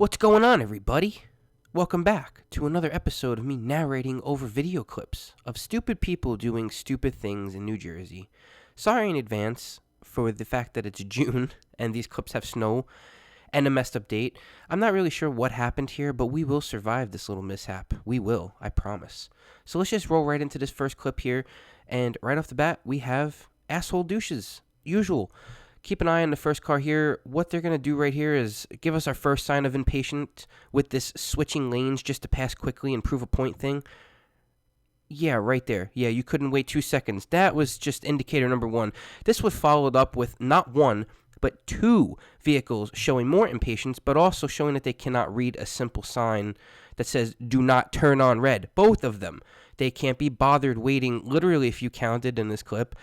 What's going on, everybody? Welcome back to another episode of me narrating over video clips of stupid people doing stupid things in New Jersey. Sorry in advance for the fact that it's June and these clips have snow and a messed up date. I'm not really sure what happened here, but we will survive this little mishap. We will, I promise. So let's just roll right into this first clip here. And right off the bat, we have asshole douches. Usual. Keep an eye on the first car here. What they're going to do right here is give us our first sign of impatience with this switching lanes just to pass quickly and prove a point thing. Yeah, right there. Yeah, you couldn't wait 2 seconds. That was just indicator number one. This was followed up with not one, but two vehicles showing more impatience, but also showing that they cannot read a simple sign that says, do not turn on red. Both of them. They can't be bothered waiting, literally, if you counted in this clip,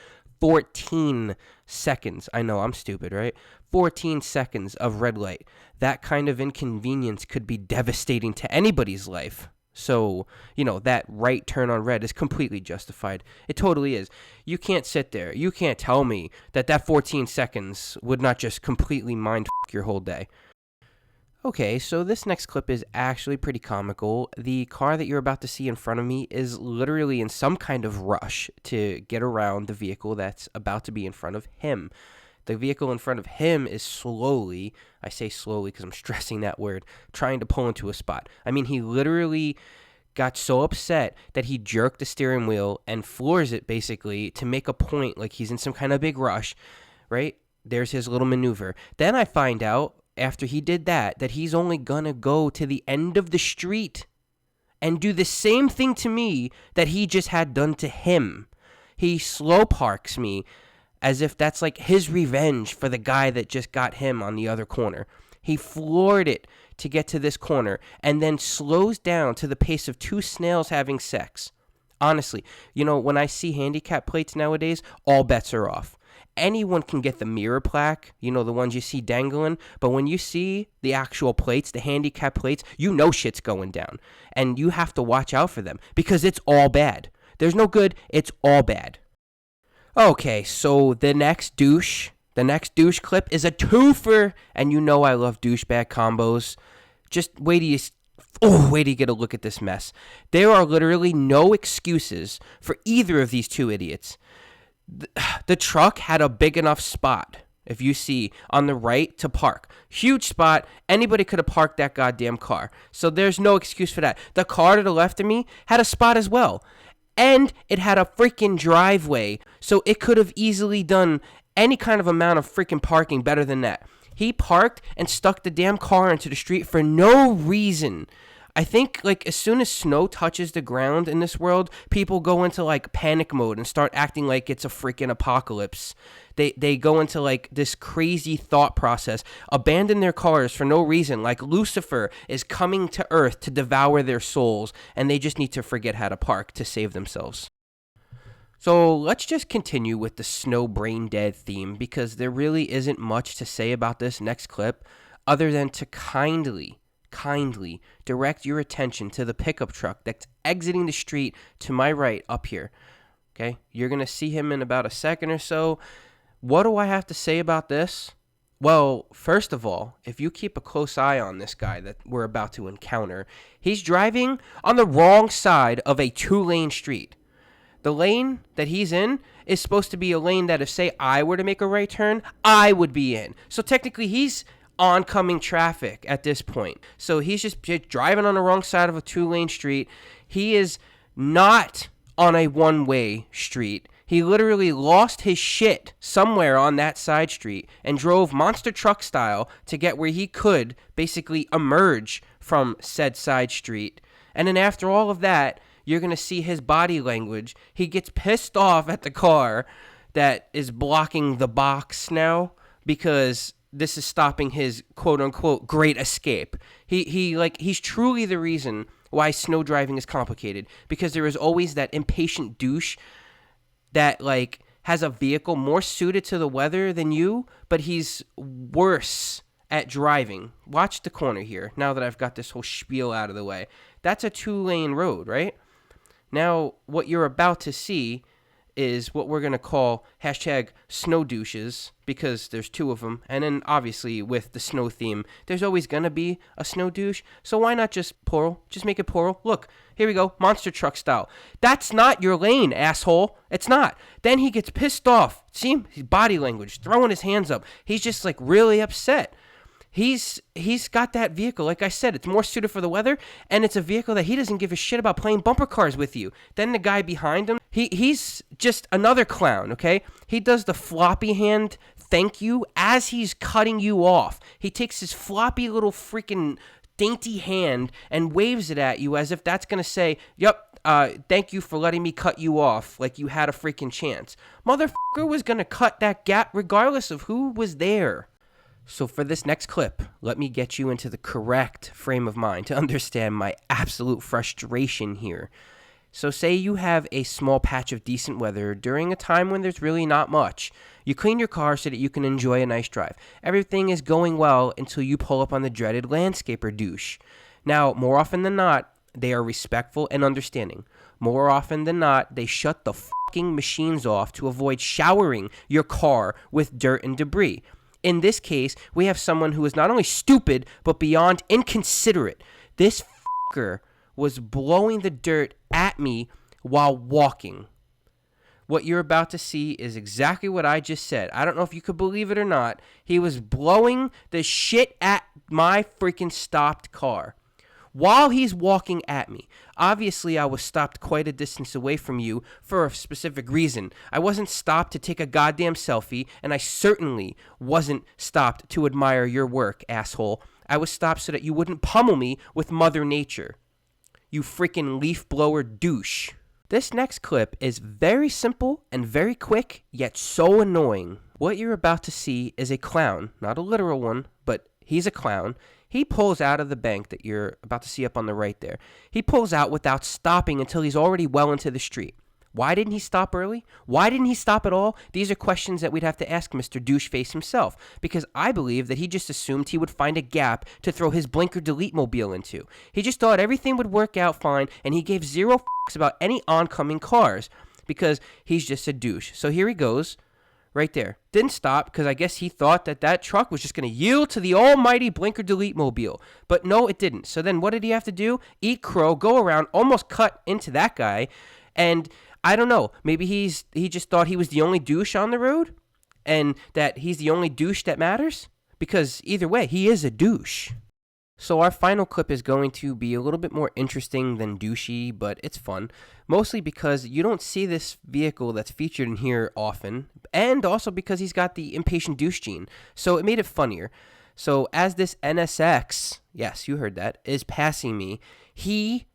14 seconds. I know, I'm stupid, right? 14 seconds of red light. That kind of inconvenience could be devastating to anybody's life. So, that right turn on red is completely justified. It totally is. You can't sit there. You can't tell me that 14 seconds would not just completely mind your whole day. Okay, so this next clip is actually pretty comical. The car that you're about to see in front of me is literally in some kind of rush to get around the vehicle that's about to be in front of him. The vehicle in front of him is slowly, I say slowly because I'm stressing that word, trying to pull into a spot. I mean, he literally got so upset that he jerked the steering wheel and floors it basically to make a point like he's in some kind of big rush, right? There's his little maneuver. Then I find out after he did that he's only gonna go to the end of the street and do the same thing to me that he just had done to him. He slow parks me as if that's like his revenge for the guy that just got him on the other corner. He floored it to get to this corner and then slows down to the pace of two snails having sex. Honestly, when I see handicap plates nowadays, all bets are off. Anyone can get the mirror plaque, the ones you see dangling, but when you see the actual plates, the handicap plates, shit's going down. And you have to watch out for them because it's all bad. There's no good, it's all bad. Okay, so the next douche clip is a twofer, and I love douchebag combos. Just wait till you get a look at this mess. There are literally no excuses for either of these two idiots. The truck had a big enough spot, if you see, on the right to park. Huge spot. Anybody could have parked that goddamn car. So there's no excuse for that. The car to the left of me had a spot as well. And it had a freaking driveway. So it could have easily done any kind of amount of freaking parking better than that. He parked and stuck the damn car into the street for no reason. I think, as soon as snow touches the ground in this world, people go into, panic mode and start acting like it's a freaking apocalypse. They go into, this crazy thought process, abandon their cars for no reason, like Lucifer is coming to Earth to devour their souls, and they just need to forget how to park to save themselves. So let's just continue with the snow brain dead theme, because there really isn't much to say about this next clip other than to kindly direct your attention to the pickup truck that's exiting the street to my right up here. Okay, you're going to see him in about a second or so. What do I have to say about this? Well, first of all, if you keep a close eye on this guy that we're about to encounter, he's driving on the wrong side of a 2-lane street. The lane that he's in is supposed to be a lane that if, say, I were to make a right turn, I would be in. So technically, he's oncoming traffic at this point. So he's just driving on the wrong side of a 2-lane street. He is not on a 1-way street. He literally lost his shit somewhere on that side street and drove monster truck style to get where he could basically emerge from said side street. And then after all of that, you're going to see his body language. He gets pissed off at the car that is blocking the box now because this is stopping his quote-unquote great escape. He's truly the reason why snow driving is complicated, because there is always that impatient douche that has a vehicle more suited to the weather than you, but he's worse at driving. Watch the corner here, now that I've got this whole spiel out of the way. That's a 2-lane road, right? Now, what you're about to see is what we're going to call hashtag snow douches, because there's two of them. And then obviously with the snow theme, there's always going to be a snow douche. So why not just plural? Just make it plural. Look, here we go. Monster truck style. That's not your lane, asshole. It's not. Then he gets pissed off. See his body language, throwing his hands up. He's just like really upset. He's got that vehicle. Like I said, it's more suited for the weather, and it's a vehicle that he doesn't give a shit about playing bumper cars with you. Then the guy behind him, he's just another clown, okay? He does the floppy hand thank you as he's cutting you off. He takes his floppy little freaking dainty hand and waves it at you as if that's going to say, yep, thank you for letting me cut you off like you had a freaking chance. Motherfucker was going to cut that gap regardless of who was there. So for this next clip, let me get you into the correct frame of mind to understand my absolute frustration here. So say you have a small patch of decent weather during a time when there's really not much. You clean your car so that you can enjoy a nice drive. Everything is going well until you pull up on the dreaded landscaper douche. Now, more often than not, they are respectful and understanding. More often than not, they shut the fucking machines off to avoid showering your car with dirt and debris. In this case, we have someone who is not only stupid, but beyond inconsiderate. This fucker was blowing the dirt at me while walking. What you're about to see is exactly what I just said. I don't know if you could believe it or not. He was blowing the shit at my freaking stopped car while he's walking at me. Obviously, I was stopped quite a distance away from you for a specific reason. I wasn't stopped to take a goddamn selfie, and I certainly wasn't stopped to admire your work, asshole. I was stopped so that you wouldn't pummel me with Mother Nature. You freaking leaf blower douche. This next clip is very simple and very quick, yet so annoying. What you're about to see is a clown, not a literal one, but he's a clown. He pulls out of the bank that you're about to see up on the right there. He pulls out without stopping until he's already well into the street. Why didn't he stop early? Why didn't he stop at all? These are questions that we'd have to ask Mr. Doucheface himself, because I believe that he just assumed he would find a gap to throw his blinker delete mobile into. He just thought everything would work out fine, and he gave zero fucks about any oncoming cars, because he's just a douche. So here he goes. Right there. Didn't stop because I guess he thought that truck was just going to yield to the almighty blinker delete mobile. But no, it didn't. So then what did he have to do? Eat crow, go around, almost cut into that guy. And I don't know. Maybe he just thought he was the only douche on the road and that he's the only douche that matters. Because either way, he is a douche. So our final clip is going to be a little bit more interesting than douchey, but it's fun. Mostly because you don't see this vehicle that's featured in here often, and also because he's got the impatient douche gene. So it made it funnier. So as this NSX, yes, you heard that, is passing me, he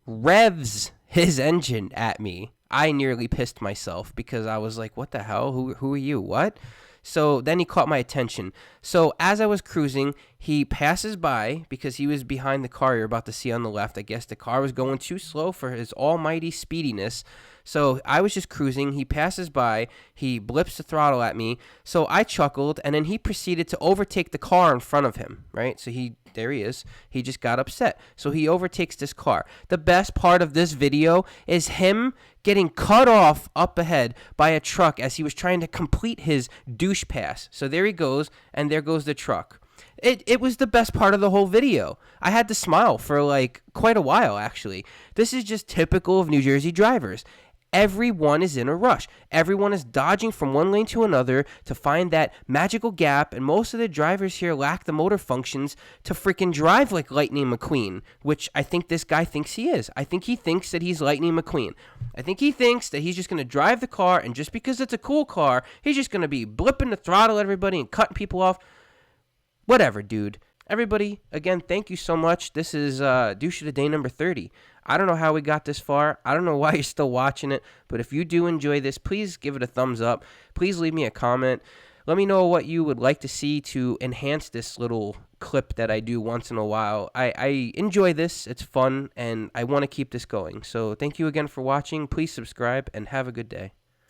revs his engine at me. I nearly pissed myself because I was like, what the hell? Who are you? What? So then he caught my attention. So as I was cruising, he passes by because he was behind the car you're about to see on the left. I guess the car was going too slow for his almighty speediness. So I was just cruising. He passes by. He blips the throttle at me. So I chuckled, and then he proceeded to overtake the car in front of him, right? So there he is. He just got upset. So he overtakes this car. The best part of this video is him getting cut off up ahead by a truck as he was trying to complete his douche pass. So there he goes, and there goes the truck. It was the best part of the whole video. I had to smile for like quite a while, actually. This is just typical of New Jersey drivers. Everyone is in a rush. Everyone is dodging from one lane to another to find that magical gap, and most of the drivers here lack the motor functions to freaking drive like Lightning McQueen, which I think this guy thinks he is. I think he thinks that he's Lightning McQueen. I think he thinks that he's just going to drive the car, and just because it's a cool car, he's just going to be blipping the throttle at everybody and cutting people off. Whatever, dude. Everybody, again, thank you so much. This is Douche of the Day number 30. I don't know how we got this far. I don't know why you're still watching it. But if you do enjoy this, please give it a thumbs up. Please leave me a comment. Let me know what you would like to see to enhance this little clip that I do once in a while. I enjoy this. It's fun, and I want to keep this going. So thank you again for watching. Please subscribe, and have a good day.